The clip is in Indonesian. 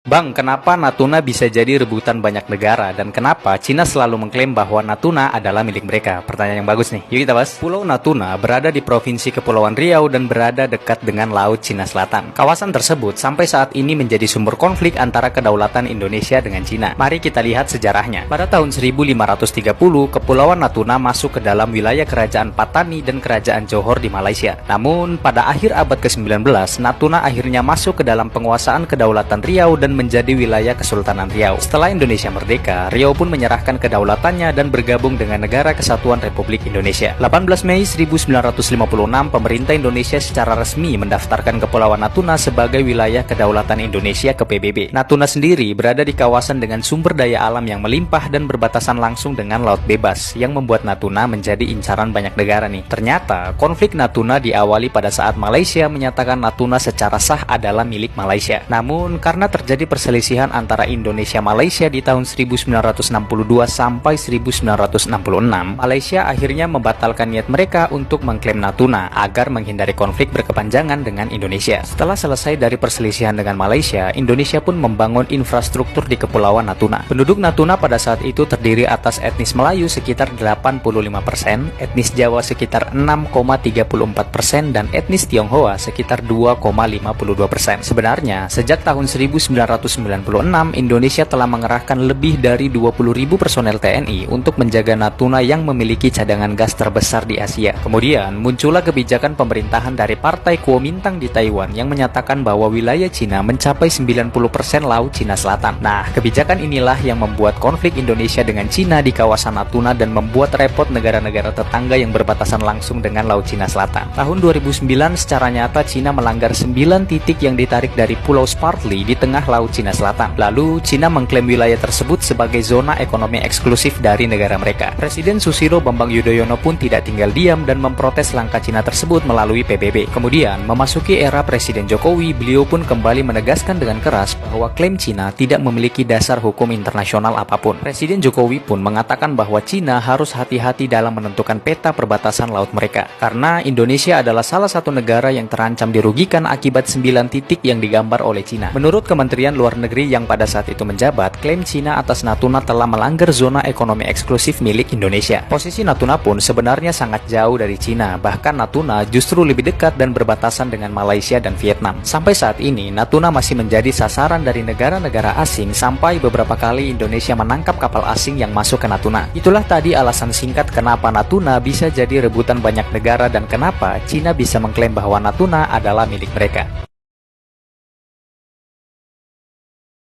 Bang, kenapa Natuna bisa jadi rebutan banyak negara dan kenapa Cina selalu mengklaim bahwa Natuna adalah milik mereka? Pertanyaan yang bagus nih. Yuk kita bahas. Pulau Natuna berada di Provinsi Kepulauan Riau dan berada dekat dengan Laut Cina Selatan. Kawasan tersebut sampai saat ini menjadi sumber konflik antara kedaulatan Indonesia dengan Cina. Mari kita lihat sejarahnya. Pada tahun 1530, Kepulauan Natuna masuk ke dalam wilayah Kerajaan Patani dan Kerajaan Johor di Malaysia. Namun, pada akhir abad ke-19, Natuna akhirnya masuk ke dalam penguasaan kedaulatan Riau dan menjadi wilayah Kesultanan Riau. Setelah Indonesia merdeka, Riau pun menyerahkan kedaulatannya dan bergabung dengan Negara Kesatuan Republik Indonesia. 18 Mei 1956, pemerintah Indonesia secara resmi mendaftarkan Kepulauan Natuna sebagai wilayah kedaulatan Indonesia ke PBB. Natuna sendiri berada di kawasan dengan sumber daya alam yang melimpah dan berbatasan langsung dengan laut bebas, yang membuat Natuna menjadi incaran banyak negara nih. Ternyata, konflik Natuna diawali pada saat Malaysia menyatakan Natuna secara sah adalah milik Malaysia. Namun, karena terjadi perselisihan antara Indonesia-Malaysia di tahun 1962 sampai 1966, Malaysia akhirnya membatalkan niat mereka untuk mengklaim Natuna agar menghindari konflik berkepanjangan dengan Indonesia. Setelah selesai dari perselisihan dengan Malaysia, Indonesia pun membangun infrastruktur di Kepulauan Natuna. Penduduk Natuna pada saat itu terdiri atas etnis Melayu sekitar 85%, etnis Jawa sekitar 6,34%, dan etnis Tionghoa sekitar 2,52%. Sebenarnya, sejak tahun 1996, Indonesia telah mengerahkan lebih dari 20.000 personel TNI untuk menjaga Natuna yang memiliki cadangan gas terbesar di Asia. Kemudian, muncullah kebijakan pemerintahan dari Partai Kuomintang di Taiwan yang menyatakan bahwa wilayah Cina mencapai 90% Laut Cina Selatan. Nah, kebijakan inilah yang membuat konflik Indonesia dengan Cina di kawasan Natuna dan membuat repot negara-negara tetangga yang berbatasan langsung dengan Laut Cina Selatan. Tahun 2009, secara nyata Cina melanggar 9 titik yang ditarik dari Pulau Spratly di tengah Laut Cina Selatan. Lalu, Cina mengklaim wilayah tersebut sebagai zona ekonomi eksklusif dari negara mereka. Presiden Susilo Bambang Yudhoyono pun tidak tinggal diam dan memprotes langkah Cina tersebut melalui PBB. Kemudian, memasuki era Presiden Jokowi, beliau pun kembali menegaskan dengan keras bahwa klaim Cina tidak memiliki dasar hukum internasional apapun. Presiden Jokowi pun mengatakan bahwa Cina harus hati-hati dalam menentukan peta perbatasan laut mereka, karena Indonesia adalah salah satu negara yang terancam dirugikan akibat 9 titik yang digambar oleh Cina. Menurut Kementerian Luar Negeri yang pada saat itu menjabat, klaim Cina atas Natuna telah melanggar zona ekonomi eksklusif milik Indonesia. Posisi Natuna pun sebenarnya sangat jauh dari Cina, bahkan Natuna justru lebih dekat dan berbatasan dengan Malaysia dan Vietnam. Sampai saat ini, Natuna masih menjadi sasaran dari negara-negara asing sampai beberapa kali Indonesia menangkap kapal asing yang masuk ke Natuna. Itulah tadi alasan singkat kenapa Natuna bisa jadi rebutan banyak negara dan kenapa Cina bisa mengklaim bahwa Natuna adalah milik mereka.